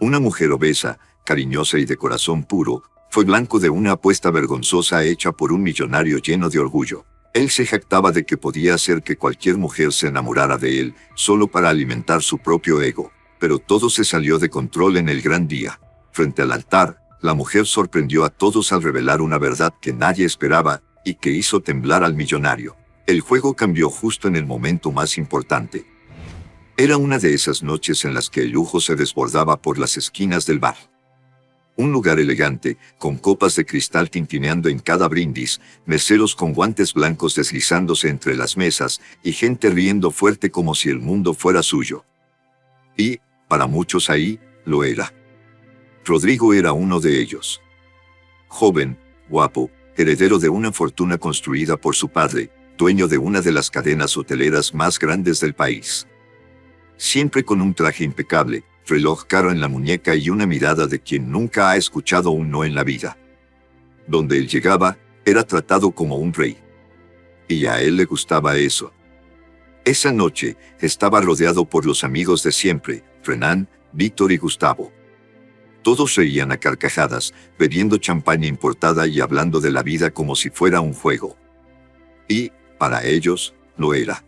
Una mujer obesa, cariñosa y de corazón puro, fue blanco de una apuesta vergonzosa hecha por un millonario lleno de orgullo. Él se jactaba de que podía hacer que cualquier mujer se enamorara de él, solo para alimentar su propio ego. Pero todo se salió de control en el gran día. Frente al altar, la mujer sorprendió a todos al revelar una verdad que nadie esperaba, y que hizo temblar al millonario. El juego cambió justo en el momento más importante. Era una de esas noches en las que el lujo se desbordaba por las esquinas del bar. Un lugar elegante, con copas de cristal tintineando en cada brindis, meseros con guantes blancos deslizándose entre las mesas, y gente riendo fuerte como si el mundo fuera suyo. Y, para muchos ahí, lo era. Rodrigo era uno de ellos. Joven, guapo, heredero de una fortuna construida por su padre, dueño de una de las cadenas hoteleras más grandes del país. Siempre con un traje impecable, reloj caro en la muñeca y una mirada de quien nunca ha escuchado un no en la vida. Donde él llegaba, era tratado como un rey. Y a él le gustaba eso. Esa noche, estaba rodeado por los amigos de siempre, Renan, Víctor y Gustavo. Todos reían a carcajadas, bebiendo champaña importada y hablando de la vida como si fuera un juego. Y, para ellos, lo era.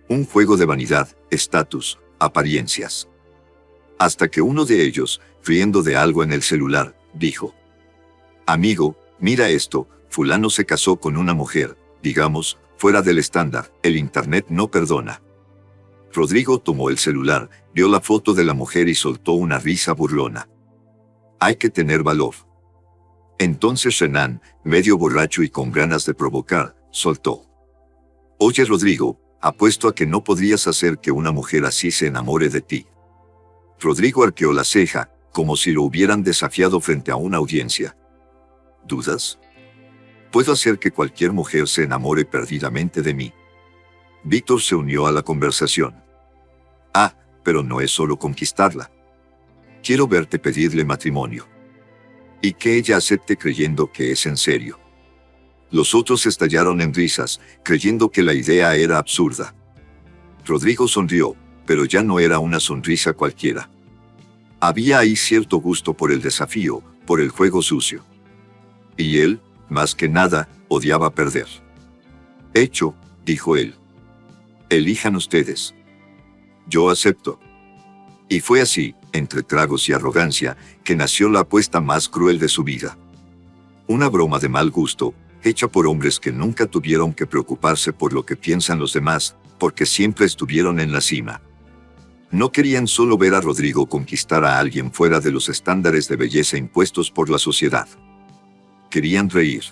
Un juego de vanidad, estatus, apariencias. Hasta que uno de ellos, riendo de algo en el celular, dijo: «Amigo, mira esto, fulano se casó con una mujer, digamos, fuera del estándar, el internet no perdona». Rodrigo tomó el celular, vio la foto de la mujer y soltó una risa burlona. Hay que tener valor. Entonces Renan, medio borracho y con ganas de provocar, soltó: «Oye Rodrigo, apuesto a que no podrías hacer que una mujer así se enamore de ti». Rodrigo arqueó la ceja, como si lo hubieran desafiado frente a una audiencia. ¿Dudas? Puedo hacer que cualquier mujer se enamore perdidamente de mí. Víctor se unió a la conversación. Ah, pero no es solo conquistarla. Quiero verte pedirle matrimonio. Y que ella acepte creyendo que es en serio. Los otros estallaron en risas, creyendo que la idea era absurda. Rodrigo sonrió, pero ya no era una sonrisa cualquiera. Había ahí cierto gusto por el desafío, por el juego sucio. Y él, más que nada, odiaba perder. «Hecho», dijo él. «Elijan ustedes. Yo acepto». Y fue así, entre tragos y arrogancia, que nació la apuesta más cruel de su vida. Una broma de mal gusto, hecha por hombres que nunca tuvieron que preocuparse por lo que piensan los demás, porque siempre estuvieron en la cima. No querían solo ver a Rodrigo conquistar a alguien fuera de los estándares de belleza impuestos por la sociedad. Querían reír.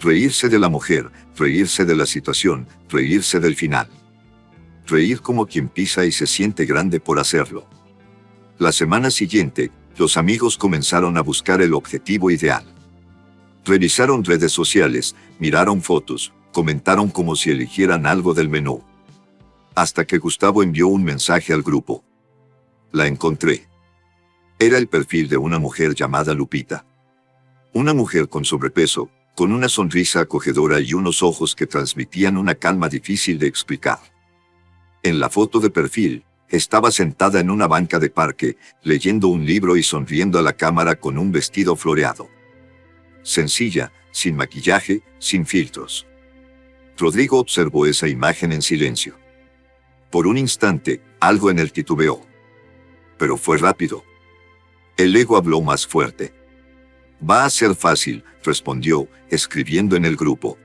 Reírse de la mujer, reírse de la situación, reírse del final. Reír como quien pisa y se siente grande por hacerlo. La semana siguiente, los amigos comenzaron a buscar el objetivo ideal. Revisaron redes sociales, miraron fotos, comentaron como si eligieran algo del menú. Hasta que Gustavo envió un mensaje al grupo. La encontré. Era el perfil de una mujer llamada Lupita. Una mujer con sobrepeso, con una sonrisa acogedora y unos ojos que transmitían una calma difícil de explicar. En la foto de perfil, estaba sentada en una banca de parque, leyendo un libro y sonriendo a la cámara con un vestido floreado. Sencilla, sin maquillaje, sin filtros. Rodrigo observó esa imagen en silencio. Por un instante, algo en él titubeó. Pero fue rápido. El ego habló más fuerte. «Va a ser fácil», respondió, escribiendo en el grupo.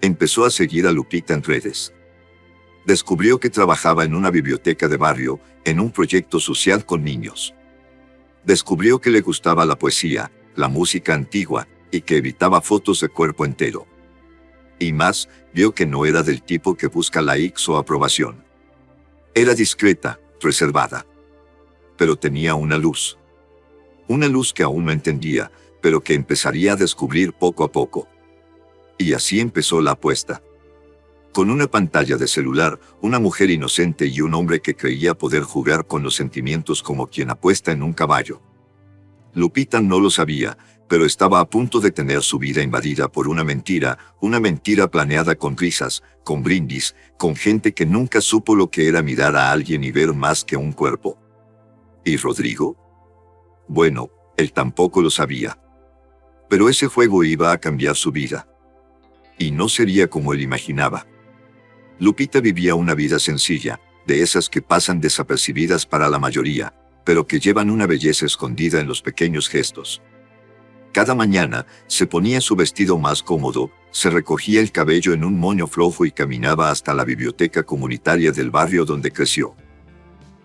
Empezó a seguir a Lupita en redes. Descubrió que trabajaba en una biblioteca de barrio, en un proyecto social con niños. Descubrió que le gustaba la poesía, la música antigua, y que evitaba fotos de cuerpo entero. Y más, vio que no era del tipo que busca likes o aprobación. Era discreta, reservada. Pero tenía una luz. Una luz que aún no entendía, pero que empezaría a descubrir poco a poco. Y así empezó la apuesta. Con una pantalla de celular, una mujer inocente y un hombre que creía poder jugar con los sentimientos como quien apuesta en un caballo. Lupita no lo sabía, pero estaba a punto de tener su vida invadida por una mentira planeada con risas, con brindis, con gente que nunca supo lo que era mirar a alguien y ver más que un cuerpo. ¿Y Rodrigo? Bueno, él tampoco lo sabía. Pero ese juego iba a cambiar su vida. Y no sería como él imaginaba. Lupita vivía una vida sencilla, de esas que pasan desapercibidas para la mayoría, pero que llevan una belleza escondida en los pequeños gestos. Cada mañana se ponía su vestido más cómodo, se recogía el cabello en un moño flojo y caminaba hasta la biblioteca comunitaria del barrio donde creció.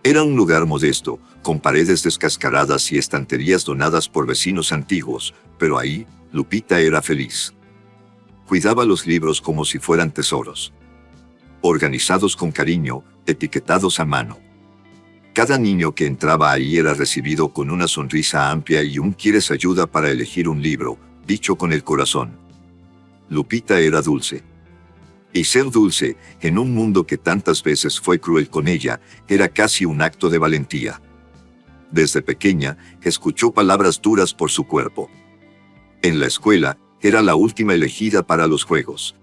Era un lugar modesto, con paredes descascaradas y estanterías donadas por vecinos antiguos, pero ahí, Lupita era feliz. Cuidaba los libros como si fueran tesoros. Organizados con cariño, etiquetados a mano. Cada niño que entraba ahí era recibido con una sonrisa amplia y un ¿quieres ayuda para elegir un libro?, dicho con el corazón. Lupita era dulce. Y ser dulce, en un mundo que tantas veces fue cruel con ella, era casi un acto de valentía. Desde pequeña, escuchó palabras duras por su cuerpo. En la escuela, era la última elegida para los juegos.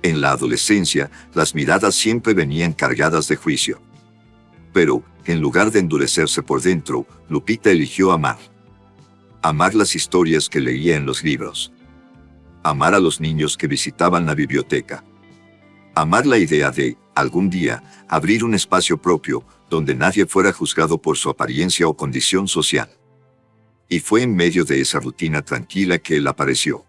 En la adolescencia, las miradas siempre venían cargadas de juicio. Pero, en lugar de endurecerse por dentro, Lupita eligió amar. Amar las historias que leía en los libros. Amar a los niños que visitaban la biblioteca. Amar la idea de, algún día, abrir un espacio propio, donde nadie fuera juzgado por su apariencia o condición social. Y fue en medio de esa rutina tranquila que él apareció.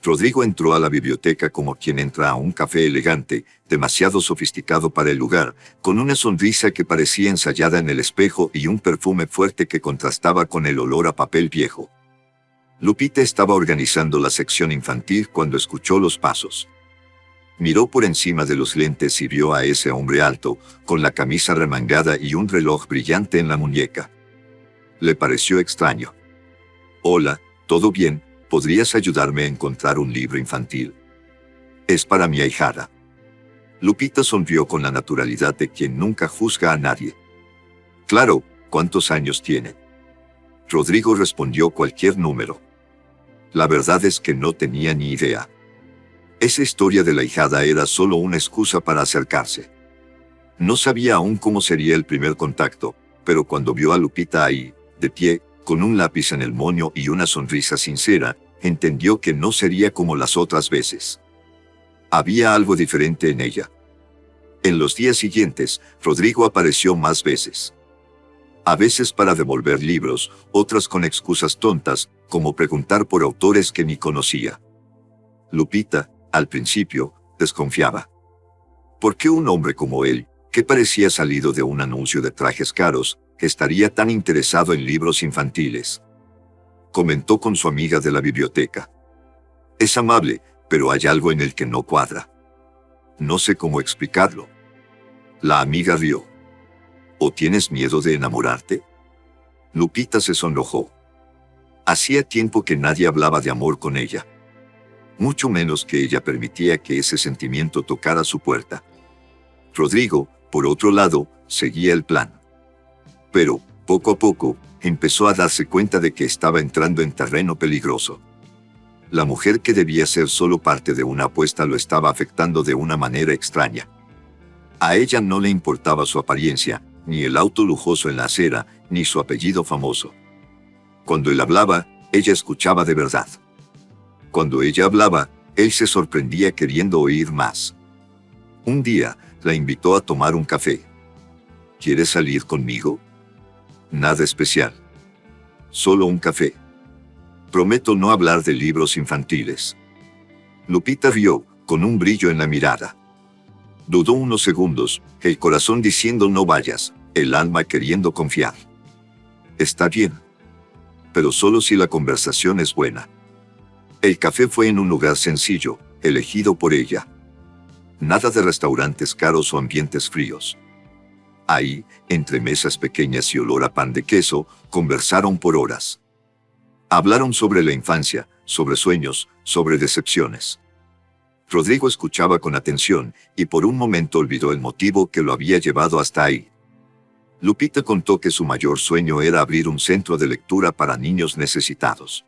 Rodrigo entró a la biblioteca como quien entra a un café elegante, demasiado sofisticado para el lugar, con una sonrisa que parecía ensayada en el espejo y un perfume fuerte que contrastaba con el olor a papel viejo. Lupita estaba organizando la sección infantil cuando escuchó los pasos. Miró por encima de los lentes y vio a ese hombre alto, con la camisa remangada y un reloj brillante en la muñeca. Le pareció extraño. «Hola, ¿todo bien? ¿Podrías ayudarme a encontrar un libro infantil? Es para mi ahijada». Lupita sonrió con la naturalidad de quien nunca juzga a nadie. «Claro, ¿cuántos años tiene?». Rodrigo respondió cualquier número. La verdad es que no tenía ni idea. Esa historia de la ahijada era solo una excusa para acercarse. No sabía aún cómo sería el primer contacto, pero cuando vio a Lupita ahí, de pie, con un lápiz en el moño y una sonrisa sincera, entendió que no sería como las otras veces. Había algo diferente en ella. En los días siguientes, Rodrigo apareció más veces. A veces para devolver libros, otras con excusas tontas, como preguntar por autores que ni conocía. Lupita, al principio, desconfiaba. ¿Por qué un hombre como él, que parecía salido de un anuncio de trajes caros, estaría tan interesado en libros infantiles? Comentó con su amiga de la biblioteca. Es amable, pero hay algo en el que no cuadra. No sé cómo explicarlo. La amiga rió. ¿O tienes miedo de enamorarte? Lupita se sonrojó. Hacía tiempo que nadie hablaba de amor con ella. Mucho menos que ella permitía que ese sentimiento tocara su puerta. Rodrigo, por otro lado, seguía el plan. Pero, poco a poco, empezó a darse cuenta de que estaba entrando en terreno peligroso. La mujer que debía ser solo parte de una apuesta lo estaba afectando de una manera extraña. A ella no le importaba su apariencia, ni el auto lujoso en la acera, ni su apellido famoso. Cuando él hablaba, ella escuchaba de verdad. Cuando ella hablaba, él se sorprendía queriendo oír más. Un día, la invitó a tomar un café. ¿Quieres salir conmigo? Nada especial. Solo un café. Prometo no hablar de libros infantiles. Lupita rió, con un brillo en la mirada. Dudó unos segundos, el corazón diciendo no vayas, el alma queriendo confiar. Está bien. Pero solo si la conversación es buena. El café fue en un lugar sencillo, elegido por ella. Nada de restaurantes caros o ambientes fríos. Ahí, entre mesas pequeñas y olor a pan de queso, conversaron por horas. Hablaron sobre la infancia, sobre sueños, sobre decepciones. Rodrigo escuchaba con atención, y por un momento olvidó el motivo que lo había llevado hasta ahí. Lupita contó que su mayor sueño era abrir un centro de lectura para niños necesitados.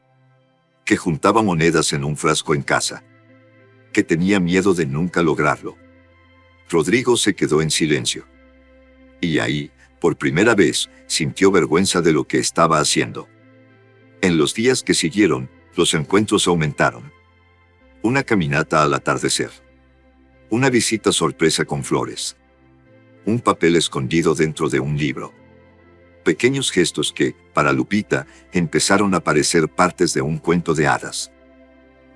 Que juntaba monedas en un frasco en casa. Que tenía miedo de nunca lograrlo. Rodrigo se quedó en silencio. Y ahí, Por primera vez, sintió vergüenza de lo que estaba haciendo. En los días que siguieron, los encuentros aumentaron. Una caminata al atardecer. Una visita sorpresa con flores. Un papel escondido dentro de un libro. Pequeños gestos que, para Lupita, empezaron a parecer partes de un cuento de hadas.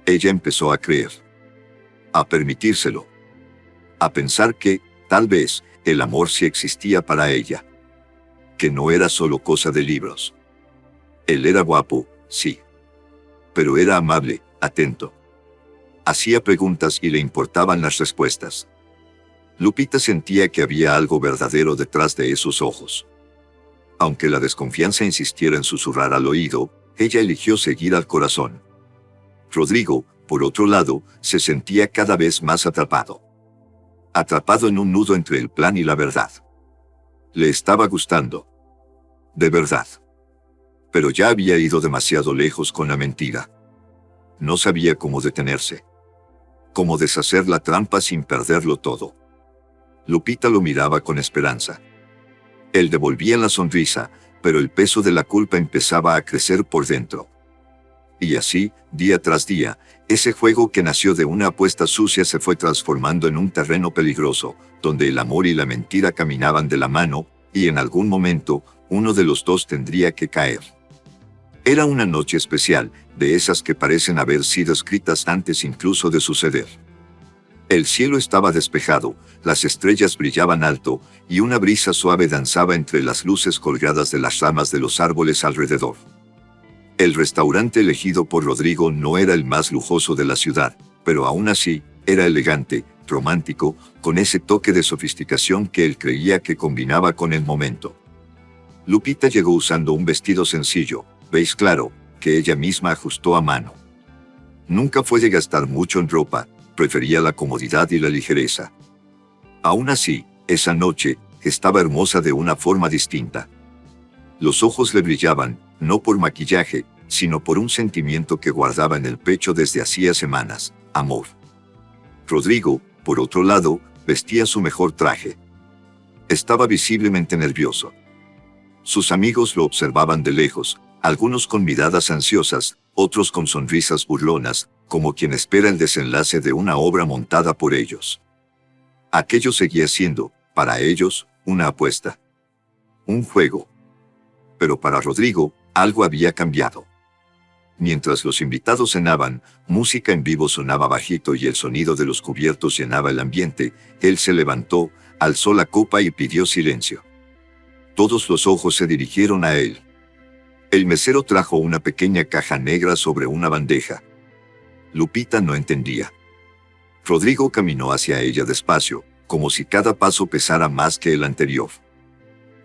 Ella empezó a creer. A permitírselo. A pensar que, tal vez, el amor sí existía para ella. Que no era solo cosa de libros. Él era guapo, sí. Pero era amable, atento. Hacía preguntas y le importaban las respuestas. Lupita sentía que había algo verdadero detrás de esos ojos. Aunque la desconfianza insistiera en susurrar al oído, ella eligió seguir al corazón. Rodrigo, por otro lado, se sentía cada vez más atrapado. Atrapado en un nudo entre el plan y la verdad. Le estaba gustando. De verdad. Pero ya había ido demasiado lejos con la mentira. No sabía cómo detenerse. Cómo deshacer la trampa sin perderlo todo. Lupita lo miraba con esperanza. Él devolvía la sonrisa, pero el peso de la culpa empezaba a crecer por dentro. Y así, día tras día, ese juego que nació de una apuesta sucia se fue transformando en un terreno peligroso, donde el amor y la mentira caminaban de la mano, y en algún momento, uno de los dos tendría que caer. Era una noche especial, de esas que parecen haber sido escritas antes incluso de suceder. El cielo estaba despejado, las estrellas brillaban alto, y una brisa suave danzaba entre las luces colgadas de las ramas de los árboles alrededor. El restaurante elegido por Rodrigo no era el más lujoso de la ciudad, pero aún así, era elegante, romántico, con ese toque de sofisticación que él creía que combinaba con el momento. Lupita llegó usando un vestido sencillo, beige claro, que ella misma ajustó a mano. Nunca fue de gastar mucho en ropa, prefería la comodidad y la ligereza. Aún así, esa noche, estaba hermosa de una forma distinta. Los ojos le brillaban, no por maquillaje, sino por un sentimiento que guardaba en el pecho desde hacía semanas: amor. Rodrigo, por otro lado, vestía su mejor traje. Estaba visiblemente nervioso. Sus amigos lo observaban de lejos, algunos con miradas ansiosas, otros con sonrisas burlonas, como quien espera el desenlace de una obra montada por ellos. Aquello seguía siendo, para ellos, una apuesta. Un juego. Pero para Rodrigo, algo había cambiado. Mientras los invitados cenaban, música en vivo sonaba bajito y el sonido de los cubiertos llenaba el ambiente, él se levantó, alzó la copa y pidió silencio. Todos los ojos se dirigieron a él. El mesero trajo una pequeña caja negra sobre una bandeja. Lupita no entendía. Rodrigo caminó hacia ella despacio, como si cada paso pesara más que el anterior.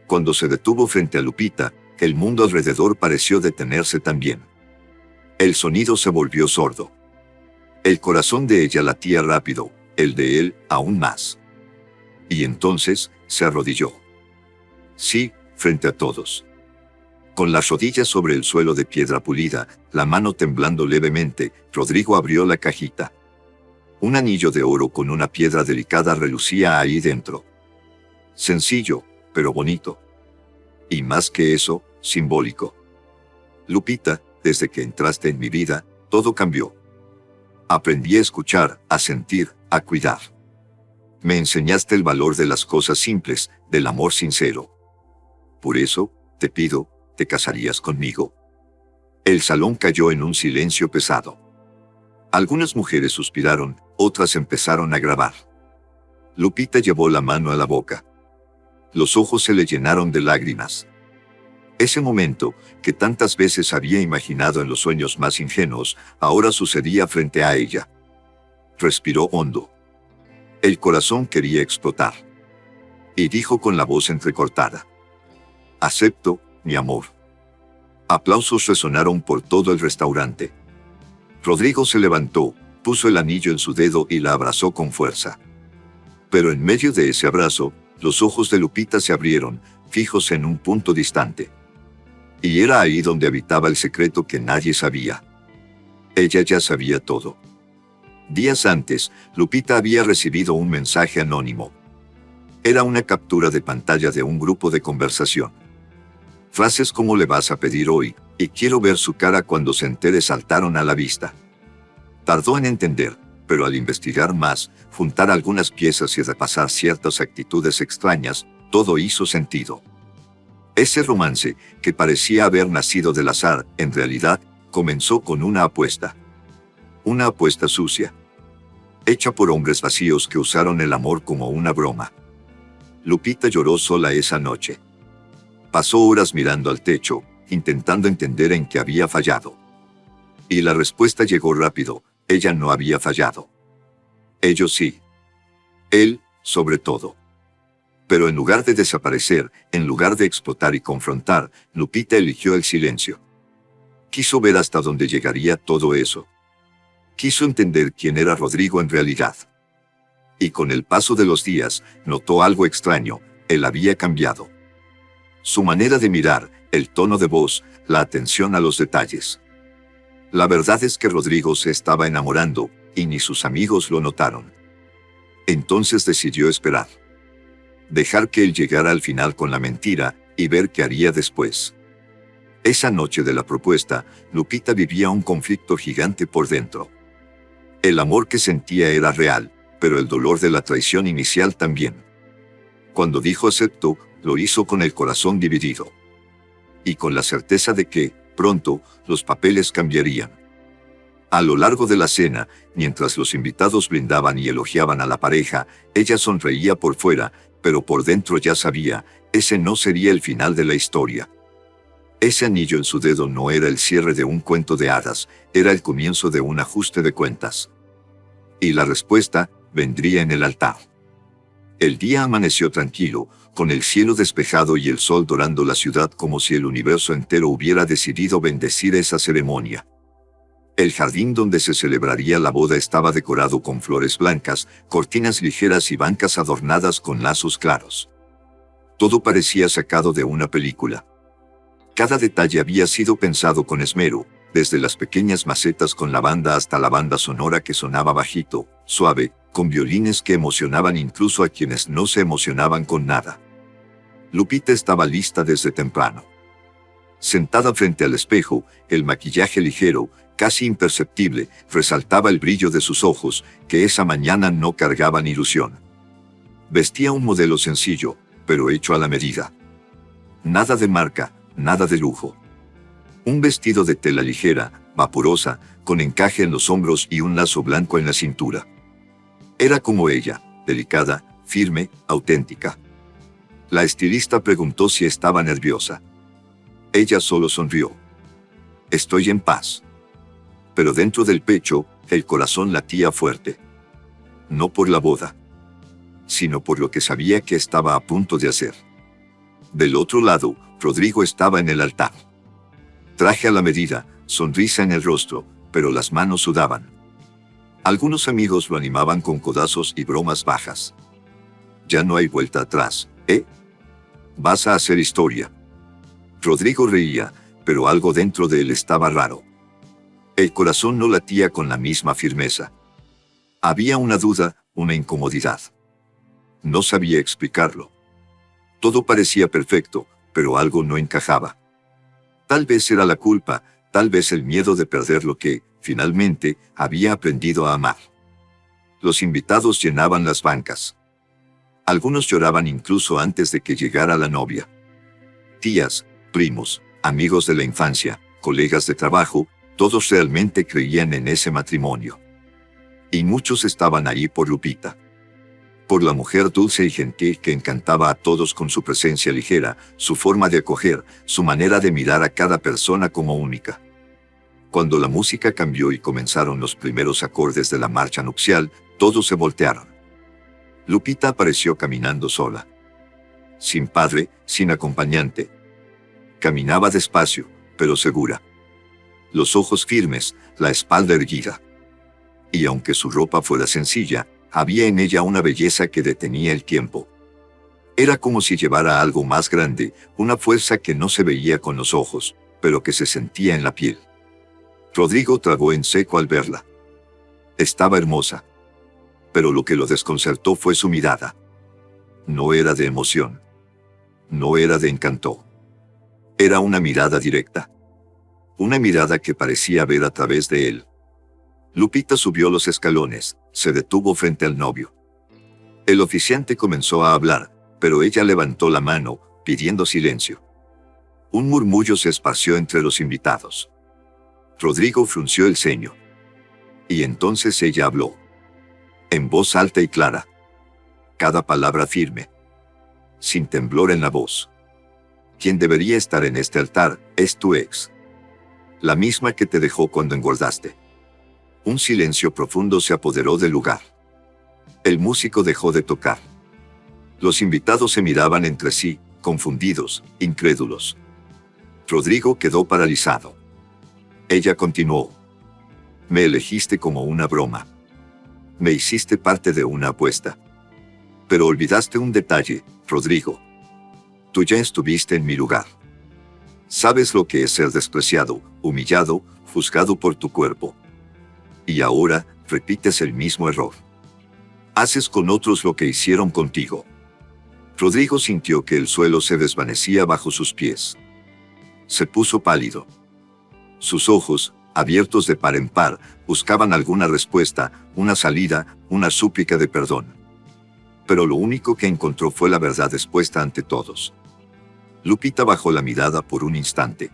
Cuando se detuvo frente a Lupita, el mundo alrededor pareció detenerse también. El sonido se volvió sordo. El corazón de ella latía rápido, el de él aún más. Y entonces, se arrodilló. Sí, frente a todos. Con las rodillas sobre el suelo de piedra pulida, la mano temblando levemente, Rodrigo abrió la cajita. Un anillo de oro con una piedra delicada relucía ahí dentro. Sencillo, pero bonito. Y más que eso, simbólico. Lupita, desde que entraste en mi vida, todo cambió. Aprendí a escuchar, a sentir, a cuidar. Me enseñaste el valor de las cosas simples, del amor sincero. Por eso, te pido, ¿te casarías conmigo? El salón cayó en un silencio pesado. Algunas mujeres suspiraron, otras empezaron a grabar. Lupita llevó la mano a la boca. Los ojos se le llenaron de lágrimas. Ese momento, que tantas veces había imaginado en los sueños más ingenuos, ahora sucedía frente a ella. Respiró hondo. El corazón quería explotar. Y dijo con la voz entrecortada: acepto, mi amor. Aplausos resonaron por todo el restaurante. Rodrigo se levantó, puso el anillo en su dedo y la abrazó con fuerza. Pero en medio de ese abrazo, los ojos de Lupita se abrieron, fijos en un punto distante. Y era ahí donde habitaba el secreto que nadie sabía. Ella ya sabía todo. Días antes, Lupita había recibido un mensaje anónimo. Era una captura de pantalla de un grupo de conversación. Frases como "le vas a pedir hoy" y "quiero ver su cara cuando se entere" saltaron a la vista. Tardó en entender, pero al investigar más, juntar algunas piezas y repasar ciertas actitudes extrañas, todo hizo sentido. Ese romance, que parecía haber nacido del azar, en realidad, comenzó con una apuesta. Una apuesta sucia. Hecha por hombres vacíos que usaron el amor como una broma. Lupita lloró sola esa noche. Pasó horas mirando al techo, intentando entender en qué había fallado. Y la respuesta llegó rápido: ella no había fallado. Ellos sí. Él, sobre todo. Pero en lugar de desaparecer, en lugar de explotar y confrontar, Lupita eligió el silencio. Quiso ver hasta dónde llegaría todo eso. Quiso entender quién era Rodrigo en realidad. Y con el paso de los días, notó algo extraño: él había cambiado. Su manera de mirar, el tono de voz, la atención a los detalles. La verdad es que Rodrigo se estaba enamorando, y ni sus amigos lo notaron. Entonces decidió esperar. Dejar que él llegara al final con la mentira, y ver qué haría después. Esa noche de la propuesta, Lupita vivía un conflicto gigante por dentro. El amor que sentía era real, pero el dolor de la traición inicial también. Cuando dijo acepto, lo hizo con el corazón dividido. Y con la certeza de que, pronto, los papeles cambiarían. A lo largo de la cena, mientras los invitados brindaban y elogiaban a la pareja, ella sonreía por fuera, pero por dentro ya sabía: ese no sería el final de la historia. Ese anillo en su dedo no era el cierre de un cuento de hadas, era el comienzo de un ajuste de cuentas. Y la respuesta vendría en el altar. El día amaneció tranquilo, con el cielo despejado y el sol dorando la ciudad como si el universo entero hubiera decidido bendecir esa ceremonia. El jardín donde se celebraría la boda estaba decorado con flores blancas, cortinas ligeras y bancas adornadas con lazos claros. Todo parecía sacado de una película. Cada detalle había sido pensado con esmero, desde las pequeñas macetas con lavanda hasta la banda sonora que sonaba bajito, suave, con violines que emocionaban incluso a quienes no se emocionaban con nada. Lupita estaba lista desde temprano. Sentada frente al espejo, el maquillaje ligero, casi imperceptible, resaltaba el brillo de sus ojos, que esa mañana no cargaban ilusión. Vestía un modelo sencillo, pero hecho a la medida. Nada de marca, nada de lujo. Un vestido de tela ligera, vaporosa, con encaje en los hombros y un lazo blanco en la cintura. Era como ella, delicada, firme, auténtica. La estilista preguntó si estaba nerviosa. Ella solo sonrió. Estoy en paz. Pero dentro del pecho, el corazón latía fuerte. No por la boda, sino por lo que sabía que estaba a punto de hacer. Del otro lado, Rodrigo estaba en el altar. Traje a la medida, sonrisa en el rostro, pero las manos sudaban. Algunos amigos lo animaban con codazos y bromas bajas. Ya no hay vuelta atrás, ¿eh? Vas a hacer historia. Rodrigo reía, pero algo dentro de él estaba raro. El corazón no latía con la misma firmeza. Había una duda, una incomodidad. No sabía explicarlo. Todo parecía perfecto, pero algo no encajaba. Tal vez era la culpa, tal vez el miedo de perder lo que, finalmente, había aprendido a amar. Los invitados llenaban las bancas. Algunos lloraban incluso antes de que llegara la novia. Tías, primos, amigos de la infancia, colegas de trabajo, todos realmente creían en ese matrimonio. Y muchos estaban ahí por Lupita. Por la mujer dulce y gentil que encantaba a todos con su presencia ligera, su forma de acoger, su manera de mirar a cada persona como única. Cuando la música cambió y comenzaron los primeros acordes de la marcha nupcial, todos se voltearon. Lupita apareció caminando sola. Sin padre, sin acompañante. Caminaba despacio, pero segura. Los ojos firmes, la espalda erguida. Y aunque su ropa fuera sencilla, había en ella una belleza que detenía el tiempo. Era como si llevara algo más grande, una fuerza que no se veía con los ojos, pero que se sentía en la piel. Rodrigo tragó en seco al verla. Estaba hermosa. Pero lo que lo desconcertó fue su mirada. No era de emoción. No era de encanto. Era una mirada directa. Una mirada que parecía ver a través de él. Lupita subió los escalones, se detuvo frente al novio. El oficiante comenzó a hablar, pero ella levantó la mano, pidiendo silencio. Un murmullo se esparció entre los invitados. Rodrigo frunció el ceño. Y entonces ella habló. En voz alta y clara. Cada palabra firme. Sin temblor en la voz. Quien debería estar en este altar es tu ex. La misma que te dejó cuando engordaste. Un silencio profundo se apoderó del lugar. El músico dejó de tocar. Los invitados se miraban entre sí, confundidos, incrédulos. Rodrigo quedó paralizado. Ella continuó. Me elegiste como una broma. Me hiciste parte de una apuesta. Pero olvidaste un detalle, Rodrigo. Tú ya estuviste en mi lugar. Sabes lo que es ser despreciado, humillado, juzgado por tu cuerpo. Y ahora, repites el mismo error. Haces con otros lo que hicieron contigo. Rodrigo sintió que el suelo se desvanecía bajo sus pies. Se puso pálido. Sus ojos, abiertos de par en par, buscaban alguna respuesta, una salida, una súplica de perdón. Pero lo único que encontró fue la verdad expuesta ante todos. Lupita bajó la mirada por un instante.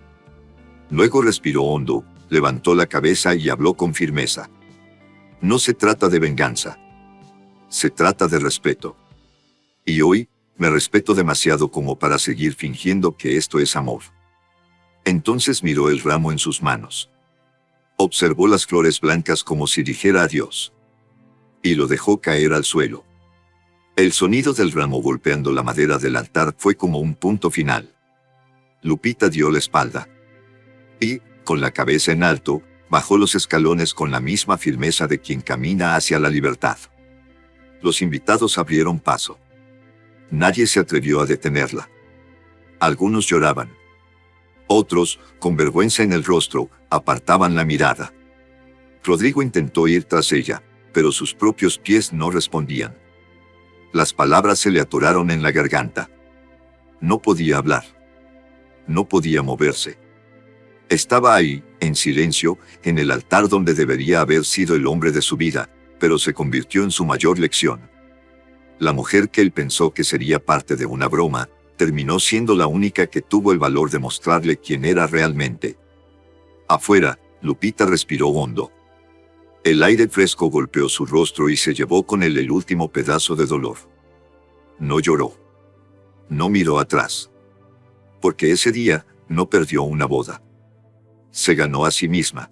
Luego respiró hondo, levantó la cabeza y habló con firmeza. No se trata de venganza. Se trata de respeto. Y hoy, me respeto demasiado como para seguir fingiendo que esto es amor. Entonces miró el ramo en sus manos. Observó las flores blancas como si dijera adiós. Y lo dejó caer al suelo. El sonido del ramo golpeando la madera del altar fue como un punto final. Lupita dio la espalda. Y, con la cabeza en alto, bajó los escalones con la misma firmeza de quien camina hacia la libertad. Los invitados abrieron paso. Nadie se atrevió a detenerla. Algunos lloraban. Otros, con vergüenza en el rostro, apartaban la mirada. Rodrigo intentó ir tras ella, pero sus propios pies no respondían. Las palabras se le atoraron en la garganta. No podía hablar. No podía moverse. Estaba ahí, en silencio, en el altar donde debería haber sido el hombre de su vida, pero se convirtió en su mayor lección. La mujer que él pensó que sería parte de una broma, terminó siendo la única que tuvo el valor de mostrarle quién era realmente. Afuera, Lupita respiró hondo. El aire fresco golpeó su rostro y se llevó con él el último pedazo de dolor. No lloró. No miró atrás. Porque ese día, no perdió una boda. Se ganó a sí misma.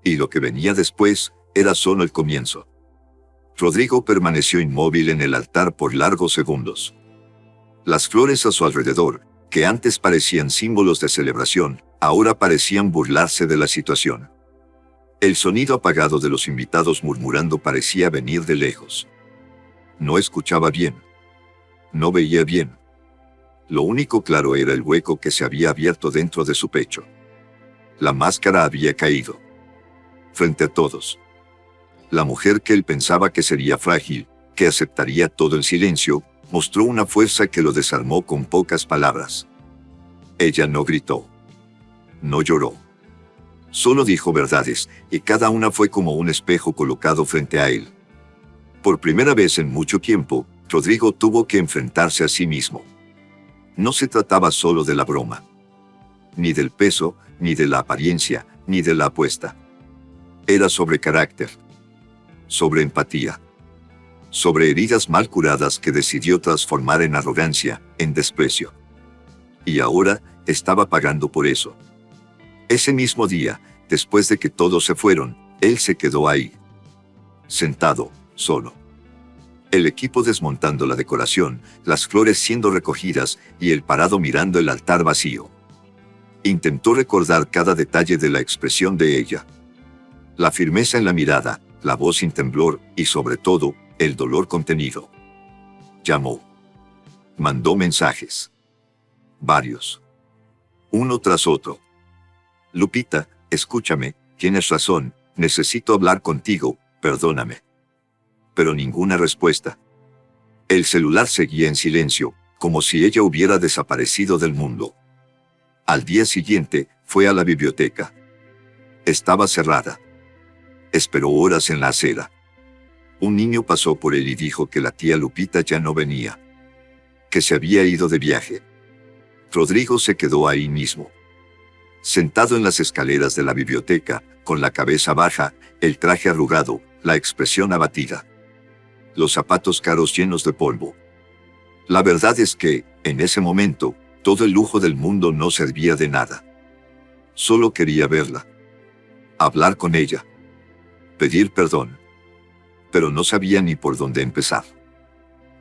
Y lo que venía después, era solo el comienzo. Rodrigo permaneció inmóvil en el altar por largos segundos. Las flores a su alrededor, que antes parecían símbolos de celebración, ahora parecían burlarse de la situación. El sonido apagado de los invitados murmurando parecía venir de lejos. No escuchaba bien. No veía bien. Lo único claro era el hueco que se había abierto dentro de su pecho. La máscara había caído. Frente a todos. La mujer que él pensaba que sería frágil, que aceptaría todo en silencio, mostró una fuerza que lo desarmó con pocas palabras. Ella no gritó. No lloró. Solo dijo verdades, y cada una fue como un espejo colocado frente a él. Por primera vez en mucho tiempo, Rodrigo tuvo que enfrentarse a sí mismo. No se trataba solo de la broma. Ni del peso, ni de la apariencia, ni de la apuesta. Era sobre carácter. Sobre empatía. Sobre heridas mal curadas que decidió transformar en arrogancia, en desprecio. Y ahora, estaba pagando por eso. Ese mismo día, después de que todos se fueron, él se quedó ahí. Sentado, solo. El equipo desmontando la decoración, las flores siendo recogidas, y él parado mirando el altar vacío. Intentó recordar cada detalle de la expresión de ella. La firmeza en la mirada, la voz sin temblor, y sobre todo, el dolor contenido. Llamó. Mandó mensajes. Varios. Uno tras otro. Lupita, escúchame, tienes razón, necesito hablar contigo, perdóname. Pero ninguna respuesta. El celular seguía en silencio, como si ella hubiera desaparecido del mundo. Al día siguiente, fue a la biblioteca. Estaba cerrada. Esperó horas en la acera. Un niño pasó por él y dijo que la tía Lupita ya no venía, que se había ido de viaje. Rodrigo se quedó ahí mismo, sentado en las escaleras de la biblioteca, con la cabeza baja, el traje arrugado, la expresión abatida. Los zapatos caros llenos de polvo. La verdad es que, en ese momento, todo el lujo del mundo no servía de nada. Solo quería verla. Hablar con ella. Pedir perdón. Pero no sabía ni por dónde empezar.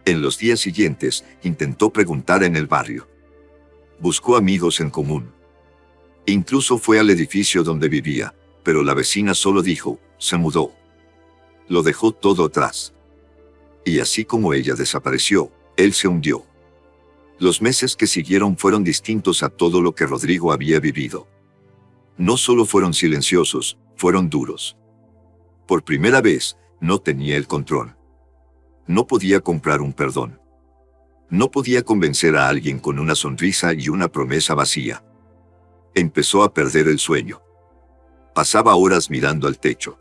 En los días siguientes, intentó preguntar en el barrio. Buscó amigos en común. Incluso fue al edificio donde vivía, pero la vecina solo dijo, se mudó. Lo dejó todo atrás. Y así como ella desapareció, él se hundió. Los meses que siguieron fueron distintos a todo lo que Rodrigo había vivido. No solo fueron silenciosos, fueron duros. Por primera vez, no tenía el control. No podía comprar un perdón. No podía convencer a alguien con una sonrisa y una promesa vacía. Empezó a perder el sueño. Pasaba horas mirando al techo.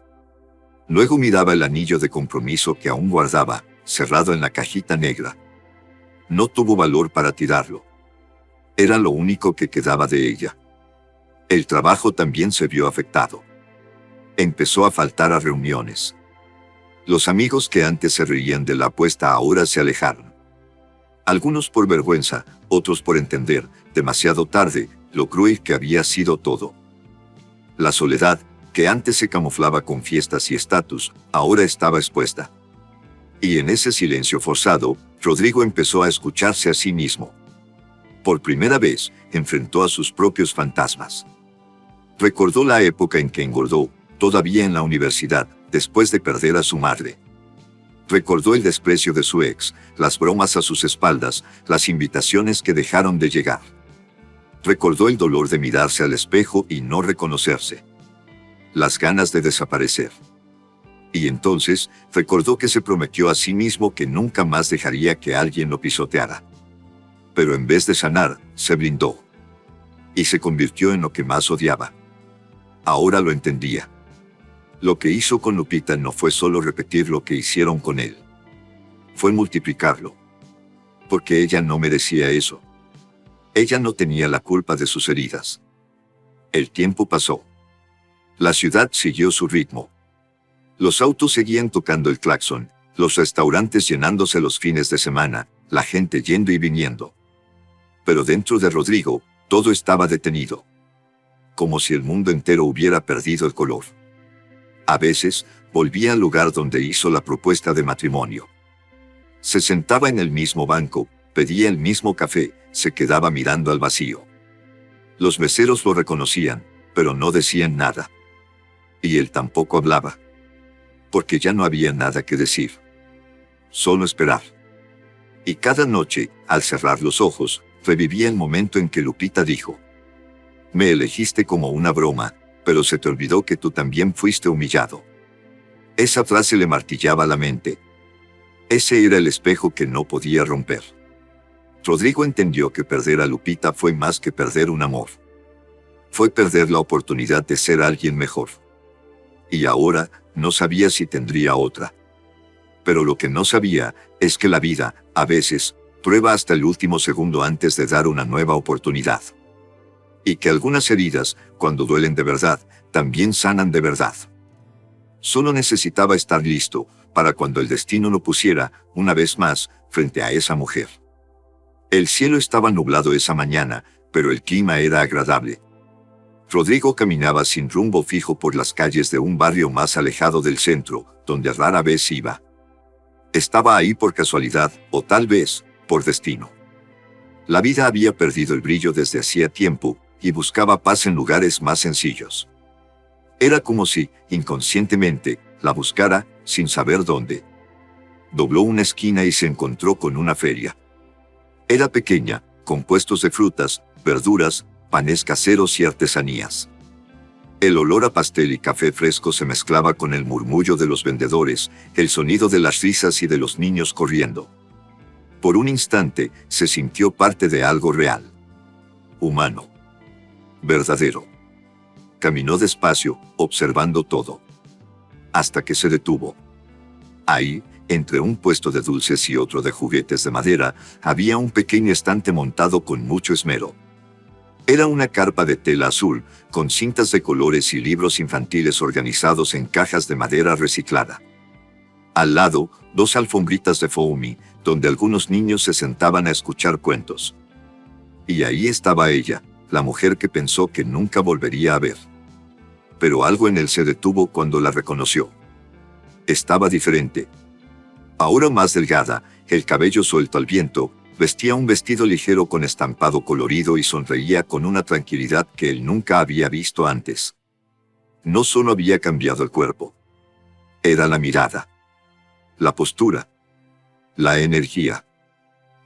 Luego miraba el anillo de compromiso que aún guardaba, cerrado en la cajita negra. No tuvo valor para tirarlo. Era lo único que quedaba de ella. El trabajo también se vio afectado. Empezó a faltar a reuniones. Los amigos que antes se reían de la apuesta ahora se alejaron. Algunos por vergüenza, otros por entender, demasiado tarde, lo cruel que había sido todo. La soledad, que antes se camuflaba con fiestas y estatus, ahora estaba expuesta. Y en ese silencio forzado, Rodrigo empezó a escucharse a sí mismo. Por primera vez, enfrentó a sus propios fantasmas. Recordó la época en que engordó, todavía en la universidad, después de perder a su madre. Recordó el desprecio de su ex, las bromas a sus espaldas, las invitaciones que dejaron de llegar. Recordó el dolor de mirarse al espejo y no reconocerse. Las ganas de desaparecer. Y entonces, recordó que se prometió a sí mismo que nunca más dejaría que alguien lo pisoteara. Pero en vez de sanar, se blindó. Y se convirtió en lo que más odiaba. Ahora lo entendía. Lo que hizo con Lupita no fue solo repetir lo que hicieron con él. Fue multiplicarlo. Porque ella no merecía eso. Ella no tenía la culpa de sus heridas. El tiempo pasó. La ciudad siguió su ritmo. Los autos seguían tocando el claxon, los restaurantes llenándose los fines de semana, la gente yendo y viniendo. Pero dentro de Rodrigo, todo estaba detenido. Como si el mundo entero hubiera perdido el color. A veces, volvía al lugar donde hizo la propuesta de matrimonio. Se sentaba en el mismo banco, pedía el mismo café, se quedaba mirando al vacío. Los meseros lo reconocían, pero no decían nada. Y él tampoco hablaba. Porque ya no había nada que decir. Solo esperar. Y cada noche, al cerrar los ojos, revivía el momento en que Lupita dijo: me elegiste como una broma, pero se te olvidó que tú también fuiste humillado. Esa frase le martillaba la mente. Ese era el espejo que no podía romper. Rodrigo entendió que perder a Lupita fue más que perder un amor. Fue perder la oportunidad de ser alguien mejor. Y ahora, no sabía si tendría otra. Pero lo que no sabía, es que la vida, a veces, prueba hasta el último segundo antes de dar una nueva oportunidad. Y que algunas heridas, cuando duelen de verdad, también sanan de verdad. Solo necesitaba estar listo, para cuando el destino lo pusiera, una vez más, frente a esa mujer. El cielo estaba nublado esa mañana, pero el clima era agradable. Rodrigo caminaba sin rumbo fijo por las calles de un barrio más alejado del centro, donde rara vez iba. Estaba ahí por casualidad, o tal vez, por destino. La vida había perdido el brillo desde hacía tiempo, y buscaba paz en lugares más sencillos. Era como si, inconscientemente, la buscara, sin saber dónde. Dobló una esquina y se encontró con una feria. Era pequeña, con puestos de frutas, verduras, panes caseros y artesanías. El olor a pastel y café fresco se mezclaba con el murmullo de los vendedores, el sonido de las risas y de los niños corriendo. Por un instante, se sintió parte de algo real. Humano. Verdadero. Caminó despacio, observando todo. Hasta que se detuvo. Ahí, entre un puesto de dulces y otro de juguetes de madera, había un pequeño estante montado con mucho esmero. Era una carpa de tela azul, con cintas de colores y libros infantiles organizados en cajas de madera reciclada. Al lado, 2 alfombritas de foamy, donde algunos niños se sentaban a escuchar cuentos. Y ahí estaba ella, la mujer que pensó que nunca volvería a ver. Pero algo en él se detuvo cuando la reconoció. Estaba diferente. Ahora más delgada, el cabello suelto al viento, vestía un vestido ligero con estampado colorido y sonreía con una tranquilidad que él nunca había visto antes. No solo había cambiado el cuerpo. Era la mirada. La postura. La energía.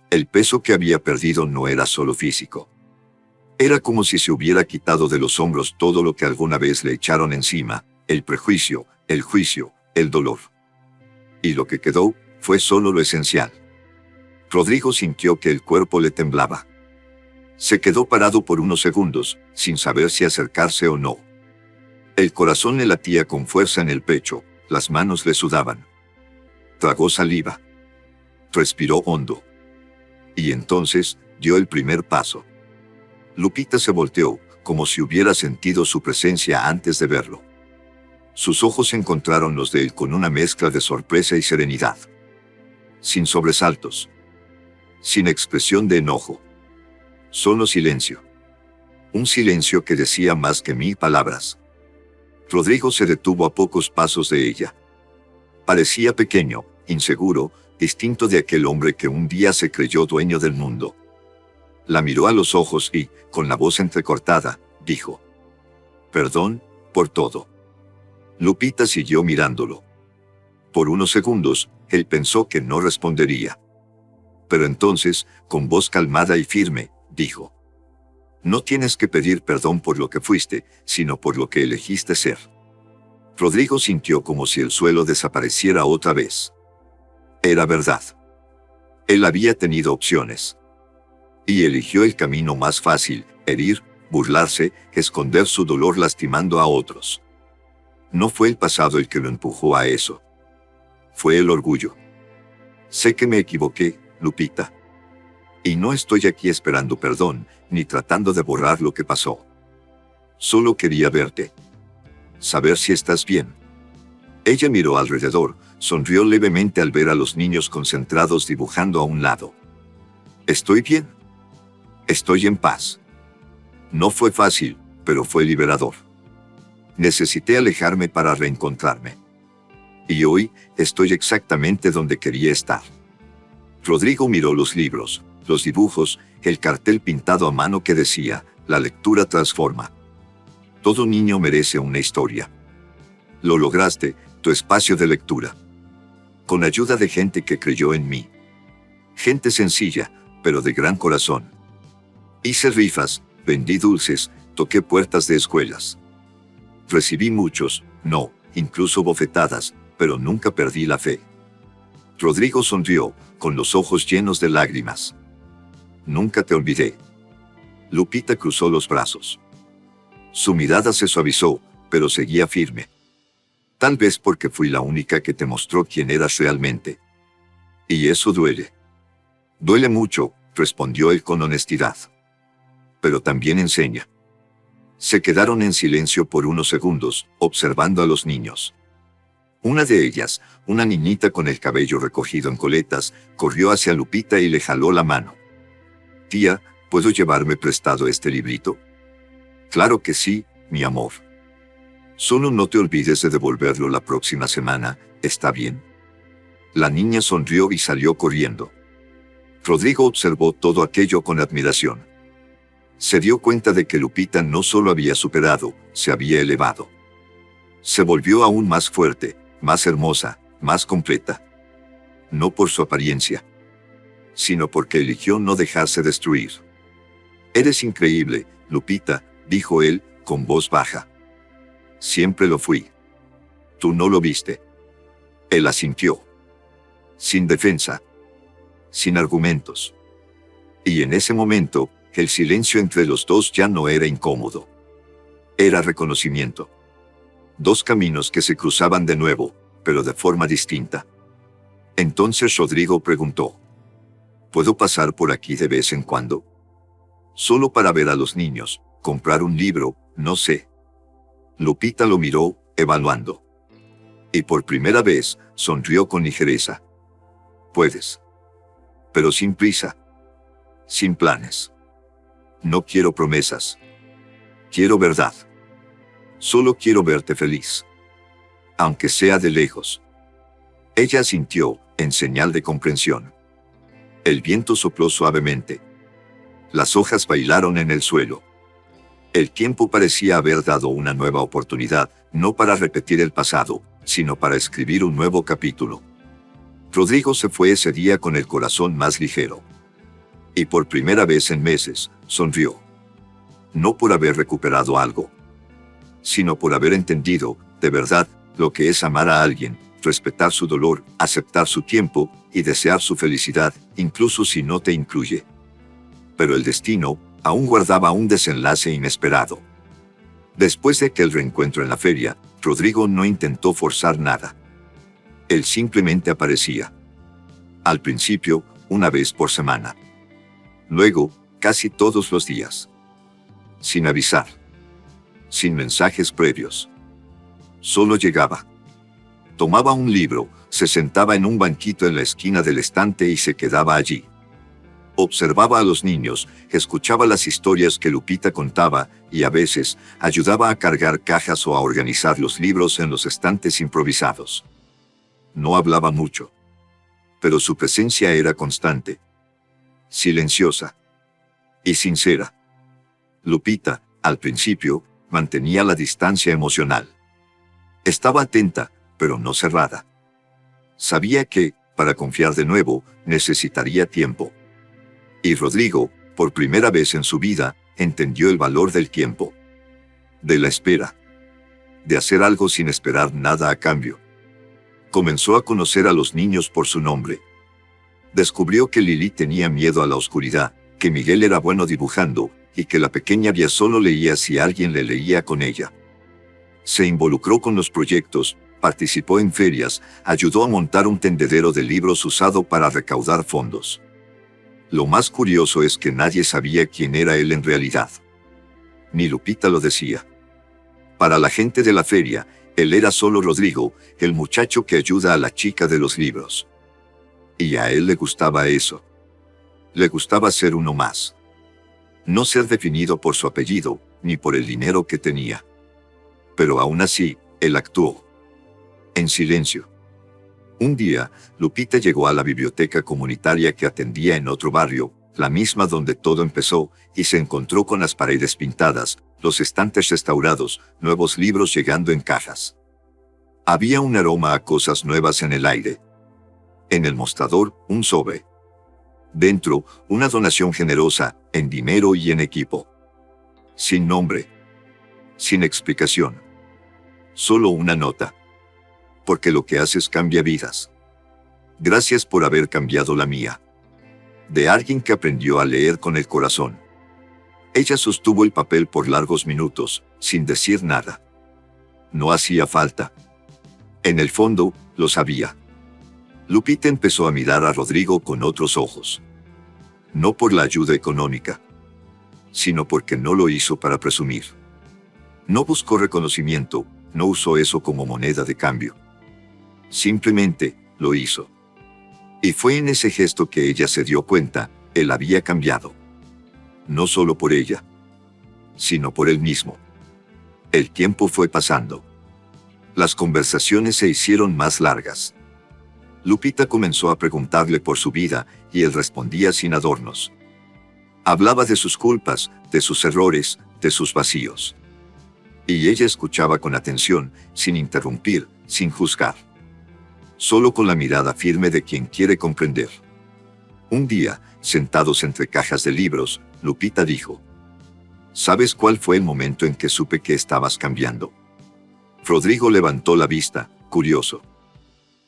El peso que había perdido no era solo físico. Era como si se hubiera quitado de los hombros todo lo que alguna vez le echaron encima, el prejuicio, el juicio, el dolor. Y lo que quedó fue solo lo esencial. Rodrigo sintió que el cuerpo le temblaba. Se quedó parado por unos segundos, sin saber si acercarse o no. El corazón le latía con fuerza en el pecho, las manos le sudaban. Tragó saliva. Respiró hondo. Y entonces, dio el primer paso. Lupita se volteó, como si hubiera sentido su presencia antes de verlo. Sus ojos encontraron los de él con una mezcla de sorpresa y serenidad. Sin sobresaltos. Sin expresión de enojo. Solo silencio. Un silencio que decía más que 1000 palabras. Rodrigo se detuvo a pocos pasos de ella. Parecía pequeño, inseguro, distinto de aquel hombre que un día se creyó dueño del mundo. La miró a los ojos y, con la voz entrecortada, dijo: «Perdón, por todo». Lupita siguió mirándolo. Por unos segundos, él pensó que no respondería. Pero entonces, con voz calmada y firme, dijo: «No tienes que pedir perdón por lo que fuiste, sino por lo que elegiste ser». Rodrigo sintió como si el suelo desapareciera otra vez. Era verdad. Él había tenido opciones. Y eligió el camino más fácil: herir, burlarse, esconder su dolor lastimando a otros. No fue el pasado el que lo empujó a eso. Fue el orgullo. «Sé que me equivoqué, Lupita. Y no estoy aquí esperando perdón, ni tratando de borrar lo que pasó. Solo quería verte. Saber si estás bien». Ella miró alrededor, sonrió levemente al ver a los niños concentrados dibujando a un lado. «Estoy bien. Estoy en paz». No fue fácil, pero fue liberador. Necesité alejarme para reencontrarme. Y hoy, estoy exactamente donde quería estar. Rodrigo miró los libros, los dibujos, el cartel pintado a mano que decía: «La lectura transforma». Todo niño merece una historia. Lo lograste, tu espacio de lectura. Con ayuda de gente que creyó en mí. Gente sencilla, pero de gran corazón. Hice rifas, vendí dulces, toqué puertas de escuelas. Recibí muchos, no, incluso bofetadas, pero nunca perdí la fe. Rodrigo sonrió, con los ojos llenos de lágrimas. «Nunca te olvidé». Lupita cruzó los brazos. Su mirada se suavizó, pero seguía firme. «Tal vez porque fui la única que te mostró quién eras realmente. Y eso duele». «Duele mucho», respondió él con honestidad. «Pero también enseña». Se quedaron en silencio por unos segundos, observando a los niños. Una de ellas, una niñita con el cabello recogido en coletas, corrió hacia Lupita y le jaló la mano. «Tía, ¿puedo llevarme prestado este librito?» «Claro que sí, mi amor. Solo no te olvides de devolverlo la próxima semana, ¿está bien?» La niña sonrió y salió corriendo. Rodrigo observó todo aquello con admiración. Se dio cuenta de que Lupita no solo había superado, se había elevado. Se volvió aún más fuerte, más hermosa, más completa. No por su apariencia, sino porque eligió no dejarse destruir. «Eres increíble, Lupita», dijo él, con voz baja. «Siempre lo fui. Tú no lo viste». Él asintió. Sin defensa. sin argumentos. Y en ese momento, el silencio entre los dos ya no era incómodo. Era reconocimiento. Dos caminos que se cruzaban de nuevo, pero de forma distinta. Entonces Rodrigo preguntó: ¿puedo pasar por aquí de vez en cuando? Solo para ver a los niños, comprar un libro, no sé. Lupita lo miró, evaluando. Y por primera vez, sonrió con ligereza. Puedes. Pero sin prisa. Sin planes. No quiero promesas. Quiero verdad. Solo quiero verte feliz. Aunque sea de lejos. Ella asintió, en señal de comprensión. El viento sopló suavemente. Las hojas bailaron en el suelo. El tiempo parecía haber dado una nueva oportunidad, no para repetir el pasado, sino para escribir un nuevo capítulo. Rodrigo se fue ese día con el corazón más ligero. Y por primera vez en meses, sonrió. No por haber recuperado algo, sino por haber entendido, de verdad, lo que es amar a alguien, respetar su dolor, aceptar su tiempo y desear su felicidad, incluso si no te incluye. Pero el destino aún guardaba un desenlace inesperado. Después de aquel reencuentro en la feria, Rodrigo no intentó forzar nada. Él simplemente aparecía. Al principio, una vez por semana. Luego, casi todos los días. Sin avisar. Sin mensajes previos. Solo llegaba. Tomaba un libro, se sentaba en un banquito en la esquina del estante y se quedaba allí. Observaba a los niños, escuchaba las historias que Lupita contaba y a veces ayudaba a cargar cajas o a organizar los libros en los estantes improvisados. No hablaba mucho, pero su presencia era constante, silenciosa y sincera. Lupita, al principio, mantenía la distancia emocional. Estaba atenta, pero no cerrada. Sabía que, para confiar de nuevo, necesitaría tiempo. Y Rodrigo, por primera vez en su vida, entendió el valor del tiempo. De la espera. De hacer algo sin esperar nada a cambio. Comenzó a conocer a los niños por su nombre. Descubrió que Lili tenía miedo a la oscuridad, que Miguel era bueno dibujando, y que la pequeña Vía solo leía si alguien le leía con ella. Se involucró con los proyectos, participó en ferias, ayudó a montar un tendedero de libros usado para recaudar fondos. Lo más curioso es que nadie sabía quién era él en realidad. Ni Lupita lo decía. Para la gente de la feria, él era solo Rodrigo, el muchacho que ayuda a la chica de los libros. Y a él le gustaba eso. Le gustaba ser uno más. No ser definido por su apellido, ni por el dinero que tenía. Pero aún así, él actuó. En silencio. Un día, Lupita llegó a la biblioteca comunitaria que atendía en otro barrio, la misma donde todo empezó, y se encontró con las paredes pintadas, los estantes restaurados, nuevos libros llegando en cajas. Había un aroma a cosas nuevas en el aire. En el mostrador, un sobre. Dentro, una donación generosa, en dinero y en equipo. Sin nombre. Sin explicación. Solo una nota. Porque lo que haces cambia vidas. Gracias por haber cambiado la mía. De alguien que aprendió a leer con el corazón. Ella sostuvo el papel por largos minutos, sin decir nada. No hacía falta. En el fondo, lo sabía. Lupita empezó a mirar a Rodrigo con otros ojos. No por la ayuda económica, sino porque no lo hizo para presumir. No buscó reconocimiento, no usó eso como moneda de cambio. Simplemente, lo hizo. Y fue en ese gesto que ella se dio cuenta, él había cambiado. No solo por ella, sino por él mismo. El tiempo fue pasando. Las conversaciones se hicieron más largas. Lupita comenzó a preguntarle por su vida, y él respondía sin adornos. Hablaba de sus culpas, de sus errores, de sus vacíos. Y ella escuchaba con atención, sin interrumpir, sin juzgar. Solo con la mirada firme de quien quiere comprender. Un día, sentados entre cajas de libros, Lupita dijo: ¿sabes cuál fue el momento en que supe que estabas cambiando? Rodrigo levantó la vista, curioso.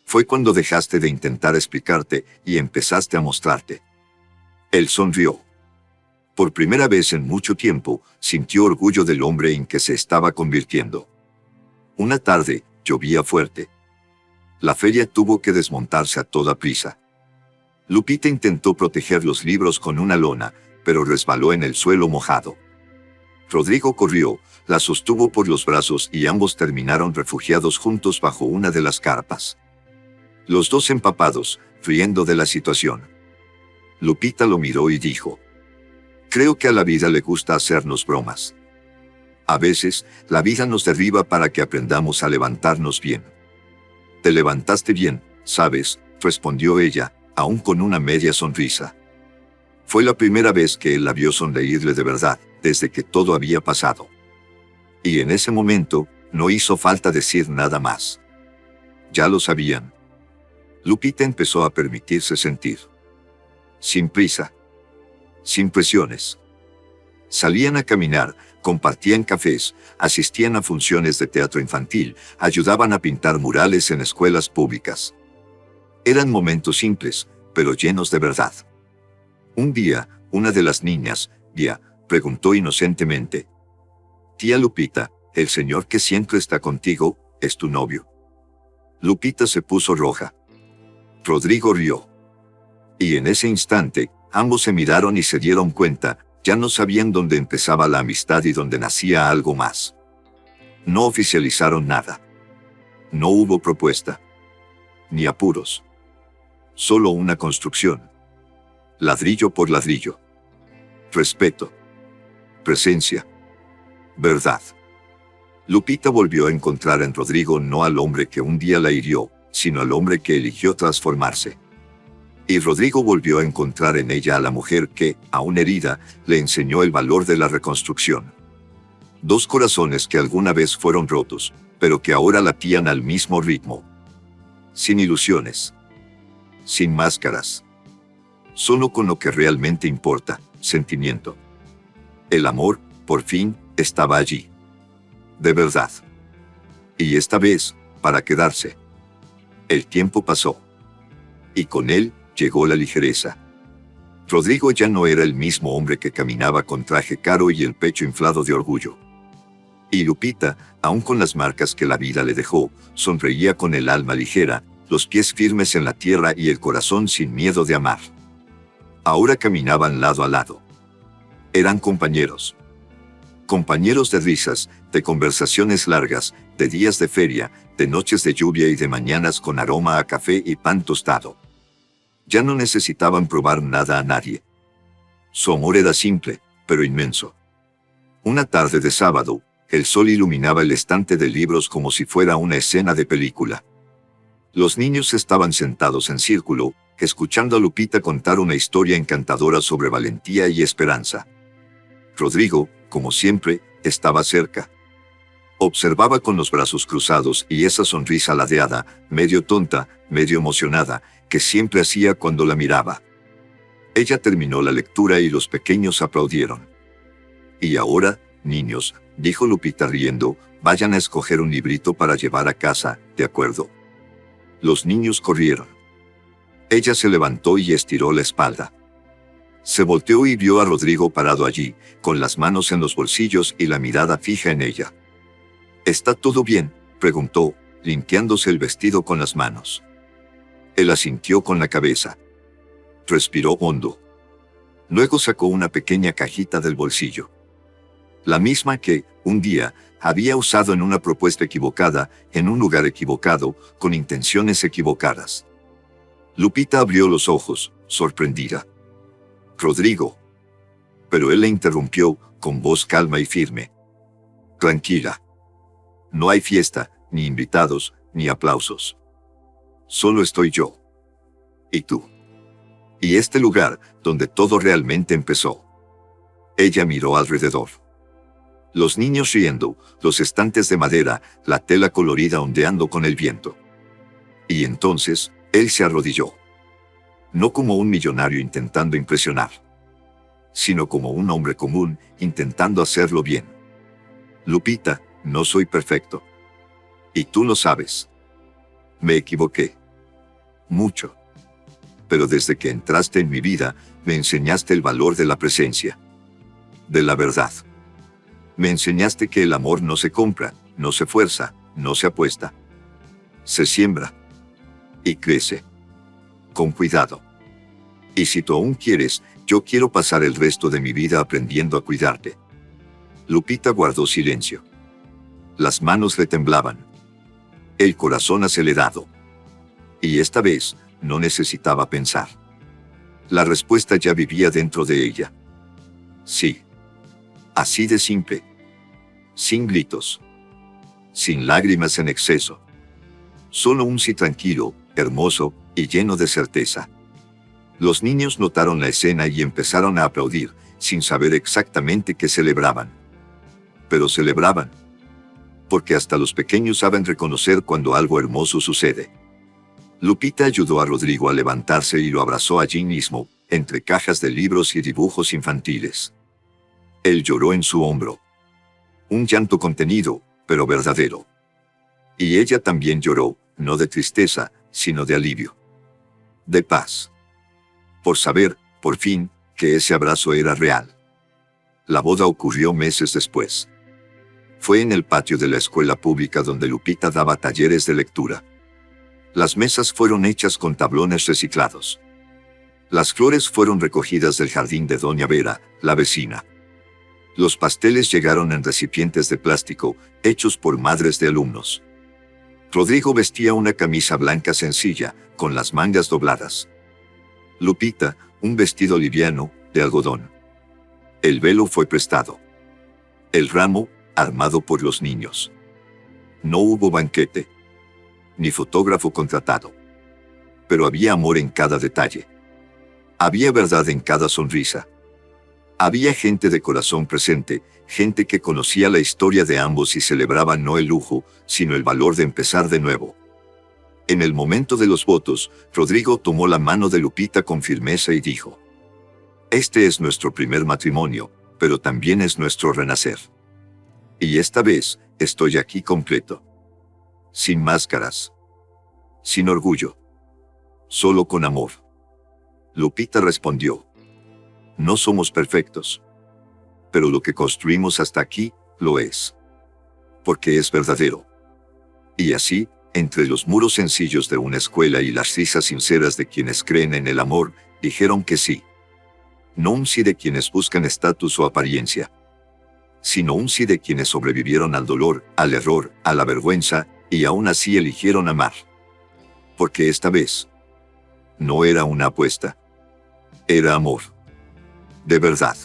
Fue cuando dejaste de intentar explicarte y empezaste a mostrarte. Él sonrió. Por primera vez en mucho tiempo, sintió orgullo del hombre en que se estaba convirtiendo. Una tarde, llovía fuerte. La feria tuvo que desmontarse a toda prisa. Lupita intentó proteger los libros con una lona, pero resbaló en el suelo mojado. Rodrigo corrió, la sostuvo por los brazos y ambos terminaron refugiados juntos bajo una de las carpas. Los dos empapados, riendo de la situación. Lupita lo miró y dijo: «Creo que a la vida le gusta hacernos bromas. A veces, la vida nos derriba para que aprendamos a levantarnos bien». «Te levantaste bien, ¿sabes?», respondió ella, aún con una media sonrisa. Fue la primera vez que él la vio sonreírle de verdad, desde que todo había pasado. Y en ese momento, no hizo falta decir nada más. Ya lo sabían. Lupita empezó a permitirse sentir. Sin prisa. Sin presiones. Salían a caminar, compartían cafés, asistían a funciones de teatro infantil, ayudaban a pintar murales en escuelas públicas. Eran momentos simples, pero llenos de verdad. Un día, una de las niñas, Dia, preguntó inocentemente: «Tía Lupita, ¿el señor que siempre está contigo, es tu novio?». Lupita se puso roja. Rodrigo rió. Y en ese instante, ambos se miraron y se dieron cuenta, ya no sabían dónde empezaba la amistad y dónde nacía algo más. No oficializaron nada. No hubo propuesta. Ni apuros. Solo una construcción. Ladrillo por ladrillo. Respeto. Presencia. Verdad. Lupita volvió a encontrar en Rodrigo no al hombre que un día la hirió, sino al hombre que eligió transformarse. Y Rodrigo volvió a encontrar en ella a la mujer que, aún herida, le enseñó el valor de la reconstrucción. Dos corazones que alguna vez fueron rotos, pero que ahora latían al mismo ritmo. Sin ilusiones. Sin máscaras. Solo con lo que realmente importa, sentimiento. El amor, por fin, estaba allí. De verdad. Y esta vez, para quedarse. El tiempo pasó. Y con él, llegó la ligereza. Rodrigo ya no era el mismo hombre que caminaba con traje caro y el pecho inflado de orgullo. Y Lupita, aun con las marcas que la vida le dejó, sonreía con el alma ligera, los pies firmes en la tierra y el corazón sin miedo de amar. Ahora caminaban lado a lado. Eran compañeros. Compañeros de risas, de conversaciones largas, de días de feria, de noches de lluvia y de mañanas con aroma a café y pan tostado. Ya no necesitaban probar nada a nadie. Su amor era simple, pero inmenso. Una tarde de sábado, el sol iluminaba el estante de libros como si fuera una escena de película. Los niños estaban sentados en círculo, escuchando a Lupita contar una historia encantadora sobre valentía y esperanza. Rodrigo, como siempre, estaba cerca. Observaba con los brazos cruzados y esa sonrisa ladeada, medio tonta, medio emocionada, que siempre hacía cuando la miraba. Ella terminó la lectura y los pequeños aplaudieron. «Y ahora, niños», dijo Lupita riendo, «vayan a escoger un librito para llevar a casa, ¿de acuerdo?». Los niños corrieron. Ella se levantó y estiró la espalda. Se volteó y vio a Rodrigo parado allí, con las manos en los bolsillos y la mirada fija en ella. «¿Está todo bien?», preguntó, limpiándose el vestido con las manos. Él asintió con la cabeza. Respiró hondo. Luego sacó una pequeña cajita del bolsillo. La misma que, un día, había usado en una propuesta equivocada, en un lugar equivocado, con intenciones equivocadas. Lupita abrió los ojos, sorprendida. «Rodrigo». Pero él la interrumpió, con voz calma y firme. «Tranquila. No hay fiesta, ni invitados, ni aplausos. Solo estoy yo. Y tú. Y este lugar, donde todo realmente empezó». Ella miró alrededor. Los niños riendo, los estantes de madera, la tela colorida ondeando con el viento. Y entonces, él se arrodilló. No como un millonario intentando impresionar, sino como un hombre común intentando hacerlo bien. «Lupita, no soy perfecto. Y tú lo sabes. Me equivoqué. mucho. Pero desde que entraste en mi vida, me enseñaste el valor de la presencia, de la verdad. Me enseñaste que el amor no se compra, no se fuerza, no se apuesta. Se siembra y crece. Con cuidado. Y si tú aún quieres, yo quiero pasar el resto de mi vida aprendiendo a cuidarte. Lupita guardó silencio. Las manos le temblaban. El corazón acelerado. Y esta vez, no necesitaba pensar. La respuesta ya vivía dentro de ella. Sí. Así de simple. Sin gritos. Sin lágrimas en exceso. Solo un sí tranquilo, hermoso y lleno de certeza. Los niños notaron la escena y empezaron a aplaudir, sin saber exactamente qué celebraban. Pero celebraban. Porque hasta los pequeños saben reconocer cuando algo hermoso sucede. Lupita ayudó a Rodrigo a levantarse y lo abrazó allí mismo, entre cajas de libros y dibujos infantiles. Él lloró en su hombro. Un llanto contenido, pero verdadero. Y ella también lloró, no de tristeza, sino de alivio. De paz. Por saber, por fin, que ese abrazo era real. La boda ocurrió meses después. Fue en el patio de la escuela pública donde Lupita daba talleres de lectura. Las mesas fueron hechas con tablones reciclados. Las flores fueron recogidas del jardín de Doña Vera, la vecina. Los pasteles llegaron en recipientes de plástico, hechos por madres de alumnos. Rodrigo vestía una camisa blanca sencilla, con las mangas dobladas. Lupita, un vestido liviano, de algodón. El velo fue prestado. El ramo, armado por los niños. No hubo banquete, ni fotógrafo contratado. Pero había amor en cada detalle. Había verdad en cada sonrisa. Había gente de corazón presente, gente que conocía la historia de ambos y celebraba no el lujo, sino el valor de empezar de nuevo. En el momento de los votos, Rodrigo tomó la mano de Lupita con firmeza y dijo: "Este es nuestro primer matrimonio, pero también es nuestro renacer. Y esta vez, estoy aquí completo. Sin máscaras. Sin orgullo. Solo con amor". Lupita respondió: "No somos perfectos. Pero lo que construimos hasta aquí, lo es. Porque es verdadero". Y así, entre los muros sencillos de una escuela y las risas sinceras de quienes creen en el amor, dijeron que sí. No un sí de quienes buscan estatus o apariencia, sino un sí de quienes sobrevivieron al dolor, al error, a la vergüenza, y aún así eligieron amar. Porque esta vez, no era una apuesta. Era amor. De verdad.